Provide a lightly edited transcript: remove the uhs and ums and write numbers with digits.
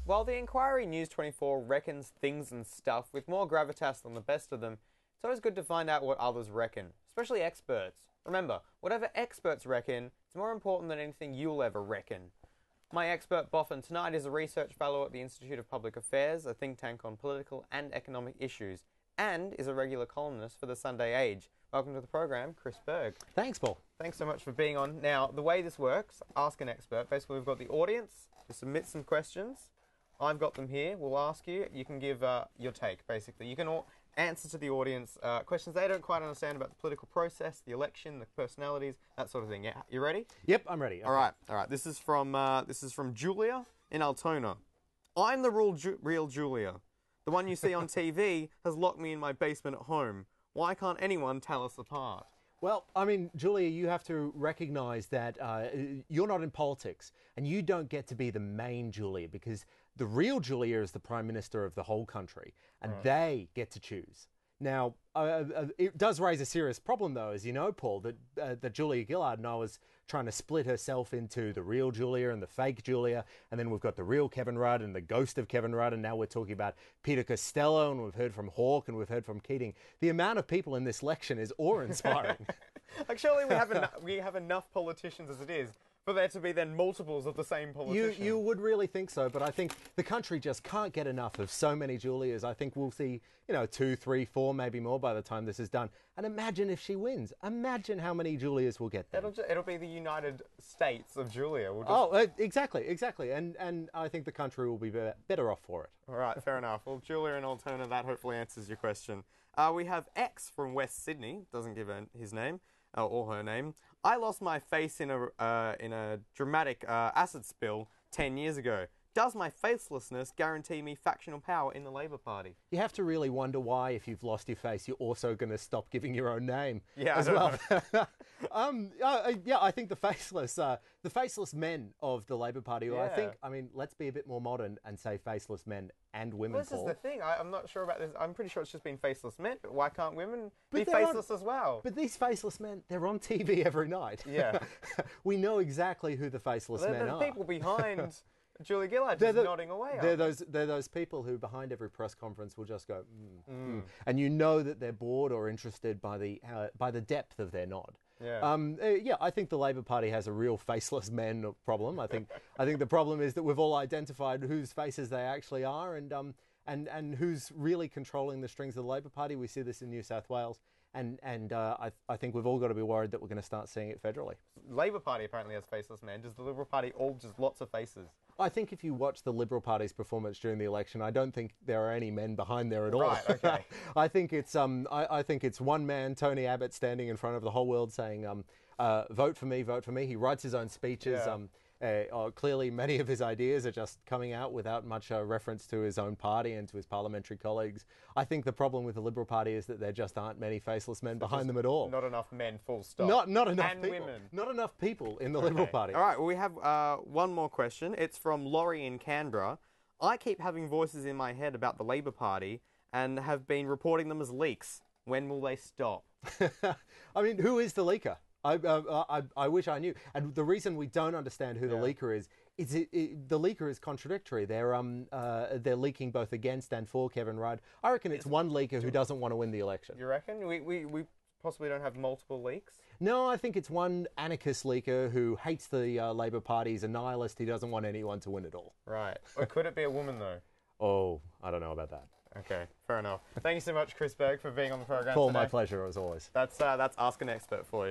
While the Inquiry News 24 reckons things and stuff with more gravitas than the best of them, it's always good to find out what others reckon, especially experts. Remember, whatever experts reckon, it's more important than anything you'll ever reckon. My expert boffin tonight is a research fellow at the Institute of Public Affairs, a think tank on political and economic issues, and is a regular columnist for the Sunday Age. Welcome to the program, Chris Berg. Thanks, Paul. Thanks so much for being on. Now, the way this works, ask an expert. Basically, we've got the audience to submit some questions. I've got them here. We'll ask you. You can give your take, basically. You can all answer to the audience questions they don't quite understand about the political process, the election, the personalities, that sort of thing. Yeah, you ready? Yep, I'm ready. Okay. All right. This is from Julia in Altona. I'm the real Julia. The one you see on TV has locked me in my basement at home. Why can't anyone tell us apart? Well, I mean, Julia, you have to recognise that you're not in politics and you don't get to be the main Julia, because the real Julia is the Prime Minister of the whole country and they get to choose. Now, it does raise a serious problem, though, as you know, Paul, that Julia Gillard now is trying to split herself into the real Julia and the fake Julia, and then we've got the real Kevin Rudd and the ghost of Kevin Rudd, and now we're talking about Peter Costello, and we've heard from Hawke, and we've heard from Keating. The amount of people in this election is awe-inspiring. Like, surely we have enough politicians as it is for there to be then multiples of the same politician. You would really think so, but I think the country just can't get enough of so many Julias. I think we'll see, 2, 3, 4, maybe more by the time this is done. And imagine if she wins. Imagine how many Julias we'll get there. It'll be the United States of Julia. Exactly. And I think the country will be better off for it. All right, fair enough. Well, Julia and Altona, that hopefully answers your question. We have X from West Sydney, doesn't give his name. Or her name. I lost my face in a dramatic acid spill 10 years ago. Does my facelessness guarantee me factional power in the Labour Party? You have to really wonder why, if you've lost your face, you're also going to stop giving your own name as well. I think the faceless men of the Labour Party. Yeah. Let's be a bit more modern and say faceless men and women. Well, this is the thing. I'm not sure about this. I'm pretty sure it's just been faceless men, but why can't women be they're faceless as well? But these faceless men, they're on TV every night. Yeah. We know exactly who the faceless men are. The people behind Julia Gillard just nodding away. They're those people who, behind every press conference, will just go, and you know that they're bored or interested by the depth of their nod. Yeah. I think the Labour Party has a real faceless men problem. I think the problem is that we've all identified whose faces they actually are, and who's really controlling the strings of the Labour Party. We see this in New South Wales. And I think we've all got to be worried that we're going to start seeing it federally. Labour Party apparently has faceless men. Does the Liberal Party all just lots of faces? I think if you watch the Liberal Party's performance during the election, I don't think there are any men behind there at all. Right, okay. I think it's one man, Tony Abbott, standing in front of the whole world saying, vote for me, vote for me. He writes his own speeches. Clearly, many of his ideas are just coming out without much reference to his own party and to his parliamentary colleagues. I think the problem with the Liberal Party is that there just aren't many faceless men behind them at all. Not enough men, full stop. Not enough and people. Women. Not enough people in the Liberal Party. All right, well, we have one more question. It's from Laurie in Canberra. I keep having voices in my head about the Labour Party and have been reporting them as leaks. When will they stop? I mean, who is the leaker? I wish I knew. And the reason we don't understand who the leaker is the leaker is contradictory. They're leaking both against and for Kevin Rudd. I reckon it's one leaker who doesn't want to win the election. You reckon? We possibly don't have multiple leaks? No, I think it's one anarchist leaker who hates the Labour Party. He's a nihilist. He doesn't want anyone to win at all. Right. Or could it be a woman, though? Oh, I don't know about that. Okay, fair enough. Thank you so much, Chris Berg, for being on the program Paul, today. my pleasure, as always. That's Ask an Expert for you.